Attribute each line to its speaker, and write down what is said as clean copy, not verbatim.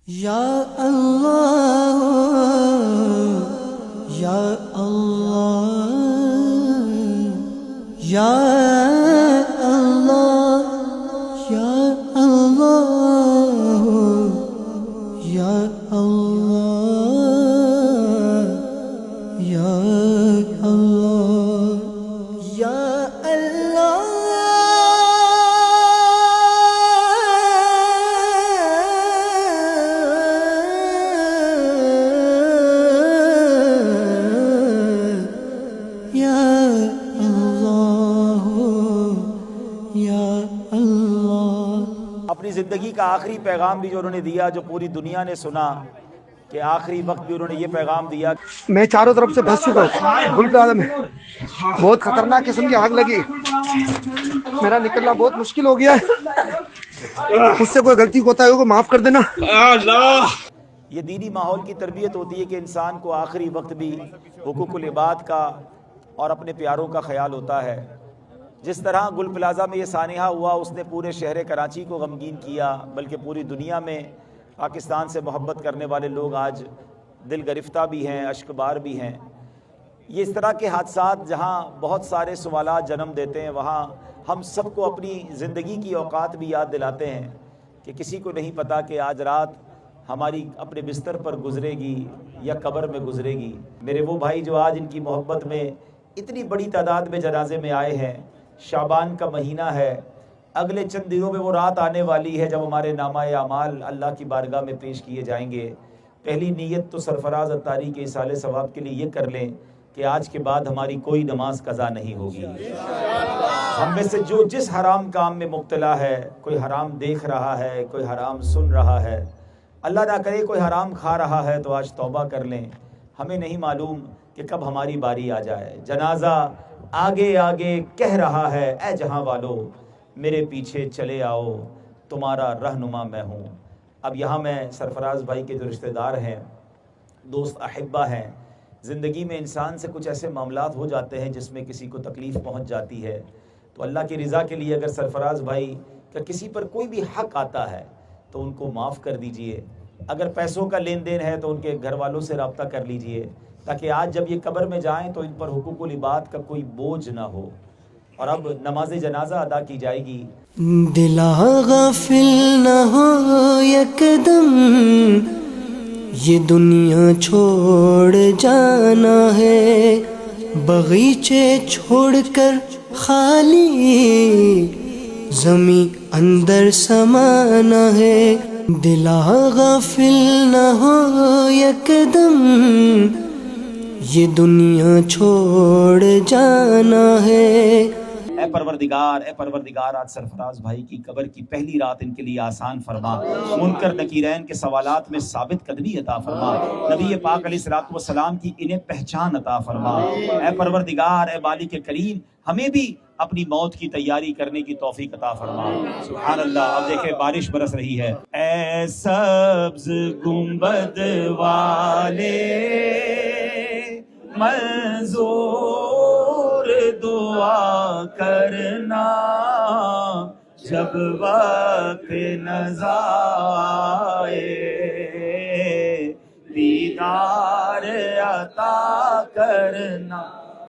Speaker 1: یا اللہ یا اللہ یا اللہ یا اللہ یا اللہ یا اللہ یا
Speaker 2: اپنی زندگی کا آخری پیغام بھی جو انہوں نے دیا، جو پوری دنیا نے سنا، کہ آخری وقت بھی انہوں نے یہ پیغام دیا۔
Speaker 3: میں چاروں طرف سے بھس چکا ہوں، گل پلازا میں بہت خطرناک قسم کی آگ لگی، میرا نکلنا بہت مشکل ہو گیا ہے، مجھ سے کوئی غلطی ہوتا ہے کو معاف کر دینا۔
Speaker 2: یہ دینی ماحول کی تربیت ہوتی ہے کہ انسان کو آخری وقت بھی حقوق العباد کا اور اپنے پیاروں کا خیال ہوتا ہے۔ جس طرح گل پلازا میں یہ سانحہ ہوا، اس نے پورے شہر کراچی کو غمگین کیا، بلکہ پوری دنیا میں پاکستان سے محبت کرنے والے لوگ آج دل گرفتہ بھی ہیں، اشکبار بھی ہیں۔ یہ اس طرح کے حادثات جہاں بہت سارے سوالات جنم دیتے ہیں، وہاں ہم سب کو اپنی زندگی کی اوقات بھی یاد دلاتے ہیں کہ کسی کو نہیں پتا کہ آج رات ہماری اپنے بستر پر گزرے گی یا قبر میں گزرے گی۔ میرے وہ بھائی جو آج ان کی محبت میں اتنی بڑی تعداد میں جنازے میں آئے ہیں، شعبان کا مہینہ ہے، اگلے چند دنوں میں وہ رات آنے والی ہے جب ہمارے نامہ اعمال اللہ کی بارگاہ میں پیش کیے جائیں گے۔ پہلی نیت تو سرفراز اتاری کے ایصال ثواب کے لیے یہ کر لیں کہ آج کے بعد ہماری کوئی نماز قضا نہیں ہوگی۔ ہم میں سے جو جس حرام کام میں مبتلا ہے، کوئی حرام دیکھ رہا ہے، کوئی حرام سن رہا ہے، اللہ نہ کرے کوئی حرام کھا رہا ہے، تو آج توبہ کر لیں۔ ہمیں نہیں معلوم کہ کب ہماری باری آ جائے۔ جنازہ آگے آگے کہہ رہا ہے، اے جہاں والو میرے پیچھے چلے آؤ، تمہارا رہنما میں ہوں۔ اب یہاں میں سرفراز بھائی کے جو رشتہ دار ہیں، دوست احبہ ہیں، زندگی میں انسان سے کچھ ایسے معاملات ہو جاتے ہیں جس میں کسی کو تکلیف پہنچ جاتی ہے، تو اللہ کی رضا کے لیے اگر سرفراز بھائی کا کسی پر کوئی بھی حق آتا ہے تو ان کو معاف کر دیجئے۔ اگر پیسوں کا لین دین ہے تو ان کے گھر والوں سے رابطہ کر لیجئے، تاکہ آج جب یہ قبر میں جائیں تو ان پر حقوق العباد کا کوئی بوجھ نہ ہو۔ اور اب نماز جنازہ ادا کی جائے گی۔
Speaker 1: دلا غافل نہ ہو یک دم، یہ دنیا چھوڑ جانا ہے، باغیچے چھوڑ کر خالی زمیں اندر سمانا ہے۔ دلا غافل نہ ہو یک دم، یہ دنیا چھوڑ جانا ہے۔
Speaker 2: اے پروردگار آج سرفراز بھائی کی قبر کی پہلی رات ان کے لیے آسان فرما، منکر نکیرین کے سوالات میں ثابت قدمی عطا فرما، نبی پاک علیہ الصلوۃ والسلام کی انہیں پہچان عطا فرما۔ اے پروردگار، اے مالک کریم، ہمیں بھی اپنی موت کی تیاری کرنے کی توفیق عطا فرما۔ سبحان اللہ۔ اب دیکھیں بارش برس رہی ہے۔ اے سبز گنبد والے منظور دعا کرنا، جب وقت نظر آئے دیدار عطا کرنا۔